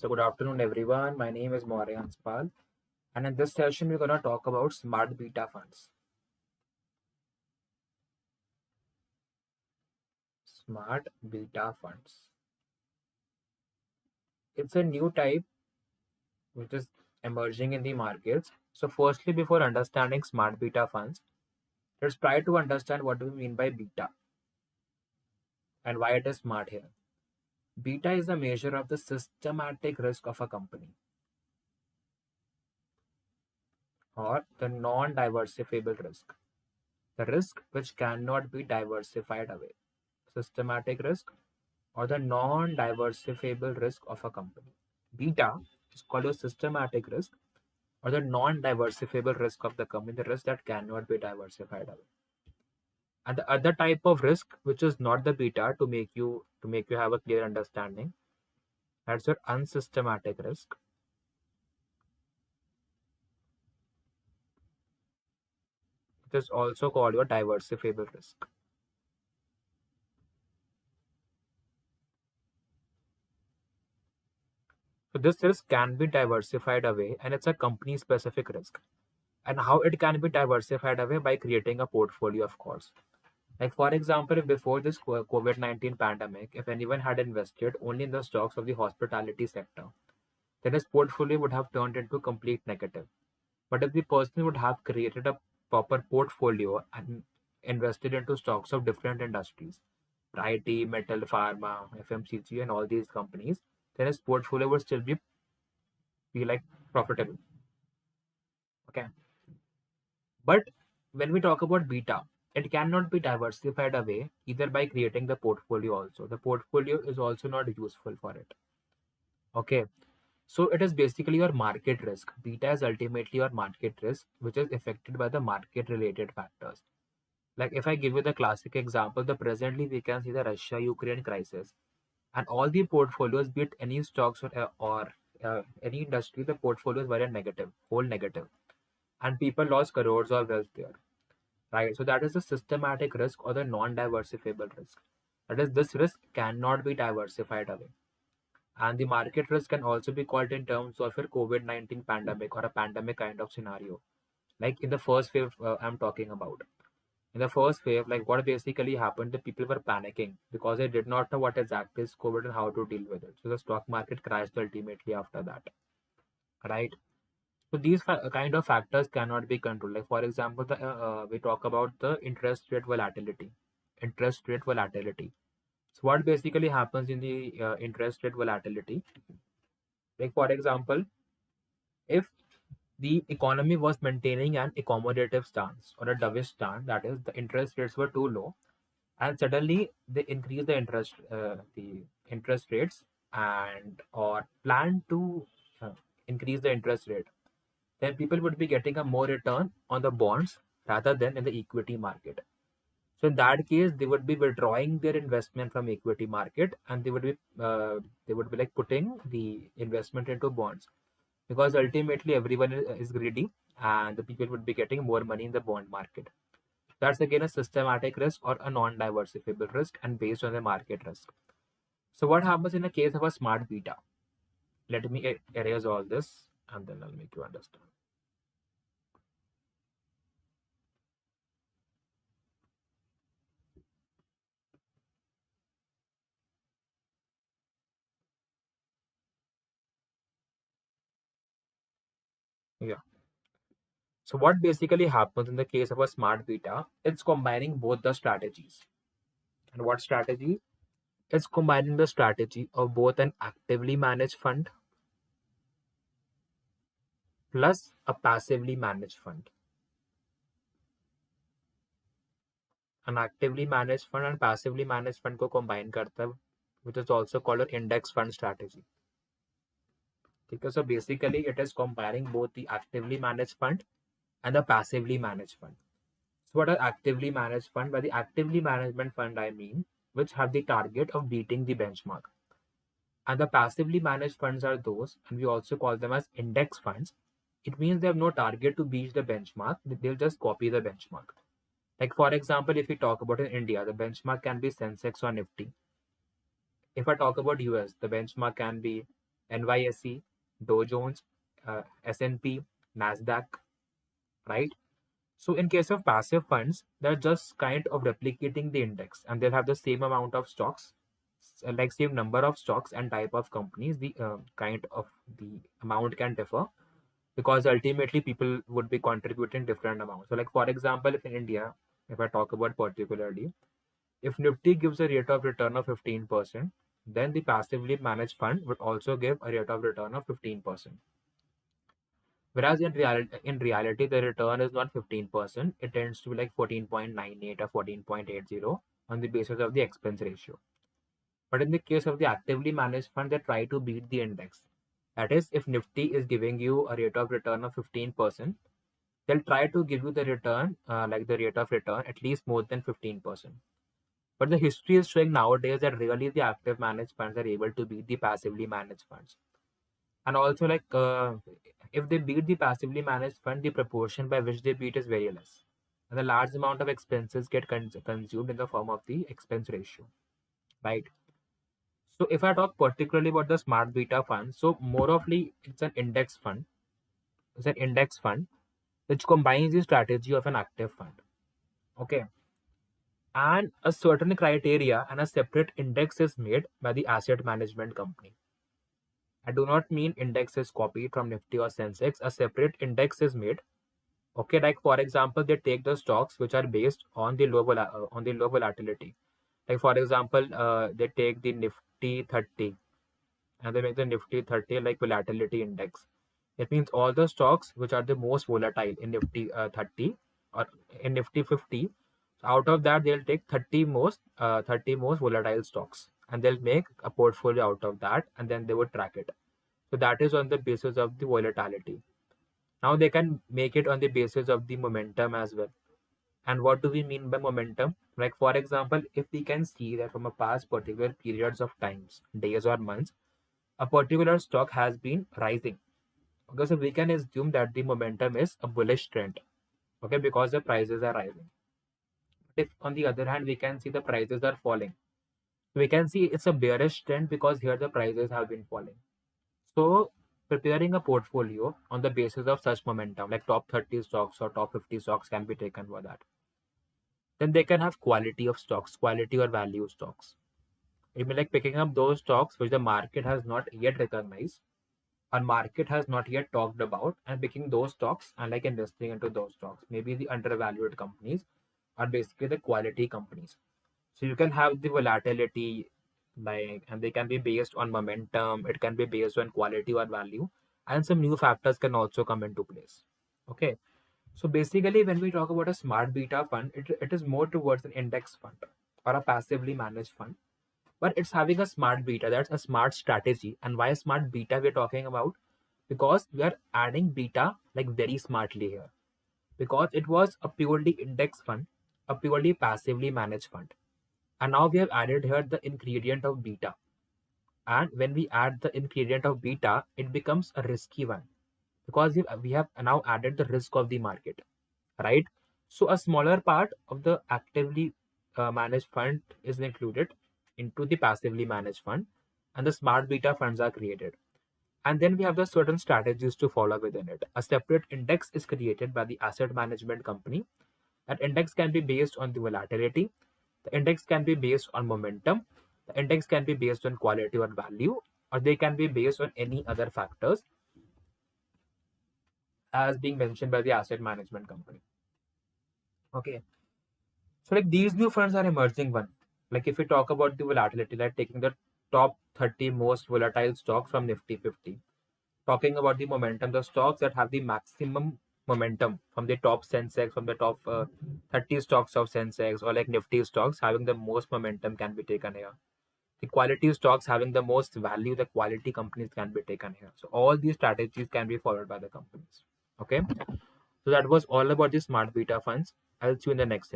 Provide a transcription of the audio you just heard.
So good afternoon everyone. My name is Maurya Hanspal and in this session we're going to talk about smart beta funds. Smart beta funds. It's a new type which is emerging in the markets. So firstly, before understanding smart beta funds, let's try to understand what do we mean by beta and why it is smart here. Beta is a measure of the systematic risk of a company or the non-diversifiable risk. The risk which cannot be diversified away. Systematic risk or the non-diversifiable risk of a company. Beta is called a systematic risk or the non-diversifiable risk of the company, the risk that cannot be diversified away. And the other type of risk, which is not the beta, to make you have a clear understanding, that's your unsystematic risk. It is also called your diversifiable risk. So this risk can be diversified away, and it's a company-specific risk. And how it can be diversified away by creating a portfolio, of course. Like for example, if before this COVID-19 pandemic, if anyone had invested only in the stocks of the hospitality sector, then his portfolio would have turned into complete negative. But if the person would have created a proper portfolio and invested into stocks of different industries, IT, metal, pharma, FMCG, and all these companies, then his portfolio would still be like profitable. Okay. But when we talk about beta, it cannot be diversified away either by creating the portfolio also. The portfolio is also not useful for it. Okay. So it is basically your market risk. Beta is ultimately your market risk, which is affected by the market related factors. Like if I give you the classic example, the presently we can see the Russia-Ukraine crisis and all the portfolios, be it any stocks or any industry, the portfolios were a negative, whole negative. And people lost crores of wealth there. Right. So that is the systematic risk or the non-diversifiable risk. That is, this risk cannot be diversified away. And the market risk can also be called in terms of your COVID-19 pandemic or a pandemic kind of scenario. Like in the first wave, I'm talking about. In the first wave, like what basically happened, the people were panicking because they did not know what exactly is COVID and how to deal with it. So the stock market crashed ultimately after that. Right. So these kind of factors cannot be controlled. Like for example, we talk about the interest rate volatility. Interest rate volatility. So what basically happens in the interest rate volatility? Like for example, if the economy was maintaining an accommodative stance or a dovish stance, that is, the interest rates were too low, and suddenly they increase the interest rates and or plan to uh, increase the interest rate, then people would be getting a more return on the bonds rather than in the equity market. So in that case, they would be withdrawing their investment from equity market and they would be like putting the investment into bonds because ultimately everyone is greedy and the people would be getting more money in the bond market. That's again a systematic risk or a non-diversifiable risk and based on the market risk. So what happens in the case of a smart beta? Let me erase all this and then I'll make you understand. Yeah. So what basically happens in the case of a smart beta, it's combining both the strategies. And what strategy? It's combining the strategy of both an actively managed fund plus a passively managed fund. An actively managed fund and passively managed fund को combine करता है, which is also called an index fund strategy. Okay, so basically it is combining both the actively managed fund and the passively managed fund. So what are actively managed fund? By the actively management fund, I mean which have the target of beating the benchmark. And the passively managed funds are those, and we also call them as index funds. It means they have no target to beat the benchmark, they'll just copy the benchmark. Like for example, if we talk about in India, the benchmark can be Sensex or Nifty. If I talk about US, the benchmark can be NYSE, Dow Jones, S&P, Nasdaq, right? So in case of passive funds, they're just kind of replicating the index, and they'll have the same amount of stocks, like same number of stocks and type of companies. The kind of the amount can differ because ultimately people would be contributing different amounts. So like for example, if in India, if I talk about particularly, if Nifty gives a rate of return of 15%, then the passively managed fund would also give a rate of return of 15%. Whereas in reality, the return is not 15%, it tends to be like 14.98 or 14.80 on the basis of the expense ratio. But in the case of the actively managed fund, they try to beat the index. That is, if Nifty is giving you a rate of return of 15%, they'll try to give you the return, like the rate of return, at least more than 15%. But the history is showing nowadays that really the active managed funds are able to beat the passively managed funds. And also, like, if they beat the passively managed fund, the proportion by which they beat is very less. And a large amount of expenses get consumed in the form of the expense ratio, right? So if I talk particularly about the smart beta fund, so more ofly it's an index fund. It's an index fund which combines the strategy of an active fund. Okay. And a certain criteria and a separate index is made by the asset management company. I do not mean index is copied from Nifty or Sensex. A separate index is made. Okay, like for example, they take the stocks which are based on the low volatility. Like for example, they take the Nifty 30 and they make the Nifty 30 like volatility index. It means all the stocks which are the most volatile in Nifty 30 or in Nifty 50. Out of that, they'll take 30 most volatile stocks, and they'll make a portfolio out of that, and then they would track it. So that is on the basis of the volatility. Now they can make it on the basis of the momentum as well. And what do we mean by momentum? Like for example, if we can see that from a past particular periods of times, days or months, a particular stock has been rising. Okay, so we can assume that the momentum is a bullish trend. Okay, because the prices are rising. If on the other hand we can see the prices are falling, we can see it's a bearish trend because here the prices have been falling. So preparing a portfolio on the basis of such momentum, like top 30 stocks or top 50 stocks can be taken for that. Then they can have quality of stocks, quality or value stocks. It means like picking up those stocks which the market has not yet recognized or market has not yet talked about, and picking those stocks and like investing into those stocks. Maybe the undervalued companies are basically the quality companies. So you can have the volatility, like, and they can be based on momentum, it can be based on quality or value, and some new factors can also come into place. Okay. So basically, when we talk about a smart beta fund, it is more towards an index fund or a passively managed fund, but it's having a smart beta. That's a smart strategy. And why smart beta we're talking about? Because we are adding beta like very smartly here. Because it was a purely index fund, a purely passively managed fund. And now we have added here the ingredient of beta. And when we add the ingredient of beta, it becomes a risky one because we have now added the risk of the market, right? So a smaller part of the actively managed fund is included into the passively managed fund, and the smart beta funds are created. And then we have the certain strategies to follow within it. A separate index is created by the asset management company. That index can be based on the volatility. The index can be based on momentum. The index can be based on quality or value, or they can be based on any other factors as being mentioned by the asset management company. Okay. So like these new funds are emerging one. Like if we talk about the volatility, like taking the top 30 most volatile stocks from Nifty 50. Talking about the momentum, the stocks that have the maximum momentum from the top Sensex, from the top 30 stocks of Sensex, or like Nifty stocks having the most momentum can be taken here. The quality stocks having the most value, the quality companies can be taken here. So all these strategies can be followed by the companies. Okay. So that was all about the smart beta funds. I'll see you in the next